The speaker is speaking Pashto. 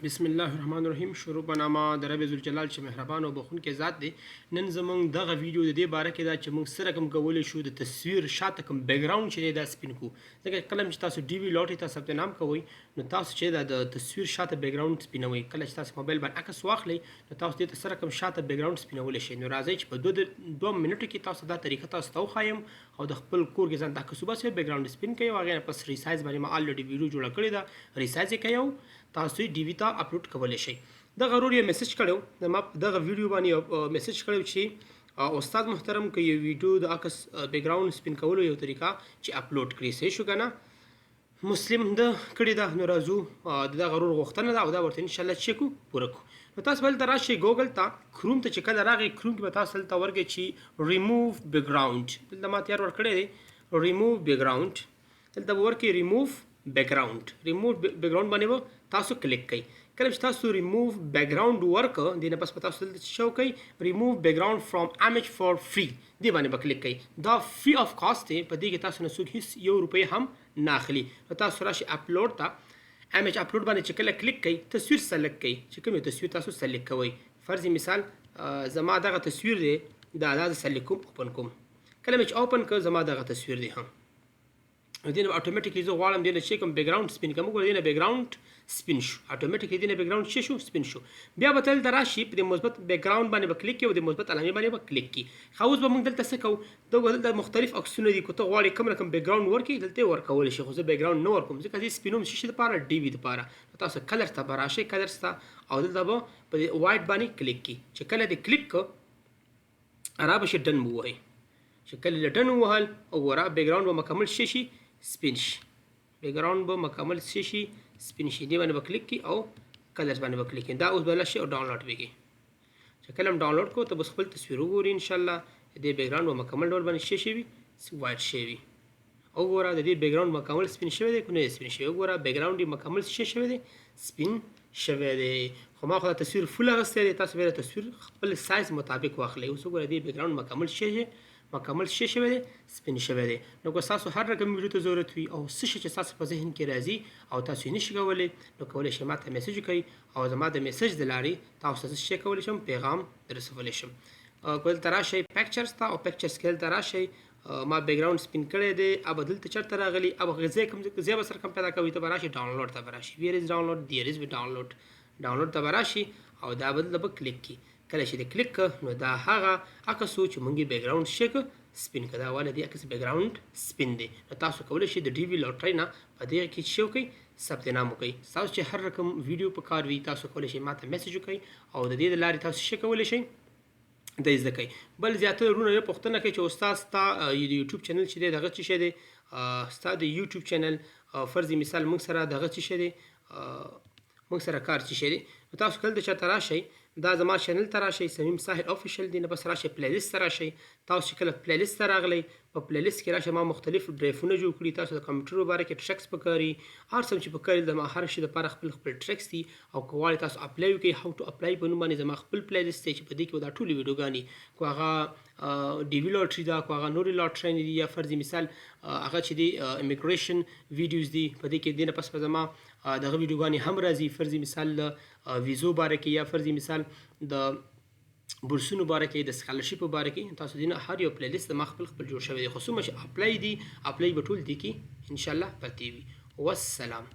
بسم الله الرحمن الرحیم. شروع په نامه د رب ذوالجلال چې مهربان او بخښونکی ذات دی. نن زموږ دغه ویډیو د دې باره کې دا چې موږ څه رقم کولی شو د تصویر شاته کوم بیک ګراوند چې دی دا سپین کړو. ځکه کله چې تاسو ډي وي لاټري ته ثبت نام کوئ نو تاسو چې دا د تصویر شاته بیک ګراوند سپینوئ. کله چې تاسو موبایل باندې عکس واخلئ نو تاسو دې ته څه رقم شاته بیک ګراوند سپینولی شئ. نو راځئ چې په دوه منټو کې تاسو دا طریقه تاسو ته وښایم او د خپل کور کې ځان ته عکس وباسئ، بیک ګراوند سپین کوئ او هغې نه پس ریسایز باندې ما الریډي ویډیو جوړه کړې ده، ریسایز یې کوئ او تاسو یې ډي وي ته اپلوډ کولی شئ. دغه ورور یې میسج کړی ما په دغه ویډیو باندې میسج کړی چې استاد محترم که یو ویډیو د عکس بیک ګراوند سپین کولو یو طریقه چې اپلوډ کړي، صحیح شو که نه؟ مسلم ده کړې ده. نو راځو د دغه ورور غوښتنه ده او دا ورته انشاءالله چې کړو پوره کړو. نو تاسو به هلته راشئ ګوګل ته، کروم ته چې کله راغئ کروم کې به تاسو هلته ورګئ چې ریموو بیک ګراوند. دلته ما تیار ورکړی دی ریموو بیک ګراوند. دلته به ورکئ ریموو بیک ګراوند. ریموو بیک ګراوند باندې به تاسو کلیک کوئ. کله چې تاسو ریموو بیک ګراوند وکړه دې نه پس به تاسو دلته څه وکئ ریموو بیک ګراوند فرام امیج فار فری، دې باندې به کلیک کوئ. دا فری آف کاسټ دی، په دې کې تاسو نه څوک هېڅ یو روپۍ هم نه اخلي. نو تاسو راشئ اپلوډ ته، امیج اپلوډ باندې چې کله کلیک کوئ تصویر سلیکټ کوئ چې کوم یو تصویر تاسو سلیکټ کوئ. فرض مثال زما دغه تصویر دی، دا زه سلیکټ کوم، اوپن کوم. کله مې چې اوپن کړ زما دغه تصویر دی هم دې نه اتوماتیکلی زه غواړم دې نه چې کوم بیک ګراوند سپین کړم، وګورئ دې نه بیک ګراوند سپین شو، اتوماتیکلی دې نه بیک ګراوند څه شو؟ سپین شو. بیا به دلته راشي په دې مثبت بیک ګراوند باندې به کلیک کړئ او د مثبت علامې باندې به کلیک کړئ. ښه اوس به موږ دلته څه کوو؟ دلته مختلف عکسونه دي، که ته غواړې کوم رقم بیک ګراوند ورکړې دلته یې ورکولی شي، خو زه بیک ګراوند نه ورکوم ځکه زه سپینوم څه شي دپاره؟ ډي وي دپاره. تاسو کلر ته به راشئ، کلرز ته، او دلته به په دې وایټ باندې کلیک کړئ. چې کله دې کلیک کړه را به شي ډن ووهئ. چې کله یې ډن ووهل وګوره بیک ګراوند به مکمل څه شي؟ سپین شي. بیک ګراوند به مکمل څه شي؟ سپین شي. دې باندې به کلیک کړي او کلرز باندې به کلیک کړي. دا اوس به لاړ شي او ډاونلوډ به کړي. چې کله هم ډاونلوډ کړو ته بس خپل تصویر وګوري انشاءالله. دې بیک ګراوند به مکمل ډول باندې څه شوي؟ وایټ شوي. وګوره د دې بیک ګراوند مکمل سپین شوی دی که نه دی سپین شوی؟ وګوره بیک ګراوند یې مکمل څه شوی دی؟ سپین شوی دی. خو ما خو دا تصویر فول اخیستی دی، تاسو بیا د تصویر خپل سایز مطابق واخلئ. اوس وګوره دې بیک ګراوند مکمل څه شوی دی؟ سپین شوی دی. نو که ستاسو هر رقم ویډیو ته ضرورت وي او څه شی چې ستاسو په ذهن کې راځي او تاسو یې نشئ کولی نو کولی شئ ما ته میسج وکړئ او زما د میسج د لارې تاسو ته څه شی کولی شم؟ پیغام دررسولی شم. که دلته راشئ پکچرز ته او پکچرز کې دلته راشئ ما بیک ګراوند سپین کړی دی. اب دلته چېرته راغلي؟ اب ځای کوم ځای به سره کوم پیدا کوئ ته به راشئ ډاونلوډ ته به راشئ. ویر از ډاونلوډ؟ دیر از ډاونلوډ ته به راشئ او دا به دلته به کلیک کړي. کله چې دې کلیک کړه نو دا هغه عکس و چې موږ یې بیک ګراوند څه کړه؟ سپین کړه. دا والا دې عکس بیک ګراوند سپین دی. نو تاسو کولی شئ د ډي وي لاټرۍ نه په دې کې څه وکړئ؟ ثبت نام وکړئ. تاسو چې هر رقم ویډیو په کار وي تاسو کولی شئ ما ته میسج وکړئ او د دې د لارې تاسو څه کولی شئ؟ د زده کوئ. بل زیاتره وروڼه یې پوښتنه کوي چې استاد ستا د یوټیوب چینل چې دی دغه څه شی دی؟ ستا د یوټیوب چینل فرض مثال موږ سره دغه څه شی دی؟ موږ سره کار څه شی دی؟ نو تاسو کله د چاته راشئ دا زما چینل ته راشئ، صمیم ساحل افیشل دی، نه بس راشئ پلی لیست ته راشئ. تاسو چې کله پلی لیست ته راغلی په پلی لیست کې راشئ ما مختلف ډرایفونه جوړ کړي. تاسو د کمپیوټر باره کې ټرکس پکاري، هر څه چې پکاري د ما هر شي دپاره خپل ټرکس دي. او که غواړئ تاسو اپلای وکړئ هاو ټو اپلای په نوم باندې زما خپل پلی لیست دی چې په دې کې به دا ټولې ویډیوګانې که هغه ډي وي لاټري ده، که هغه نورې لاټرۍ دي، یا فرض مثال هغه چې دی امیګریشن ویډیوز دي، په دې کې دې نه پس به زما دغه ویډیوګانې هم راځي. فرض مثال د ویزو باره کې، یا فرض مثال د بورسونو باره کې، د سکالرشپ په باره کې. تاسو دې نه هر یو پلی لیست ما خپل جوړ شوی دی. خو څومره چې اپلای دي اپلای به ټول دې کې انشاءالله پرتې وي. والسلام.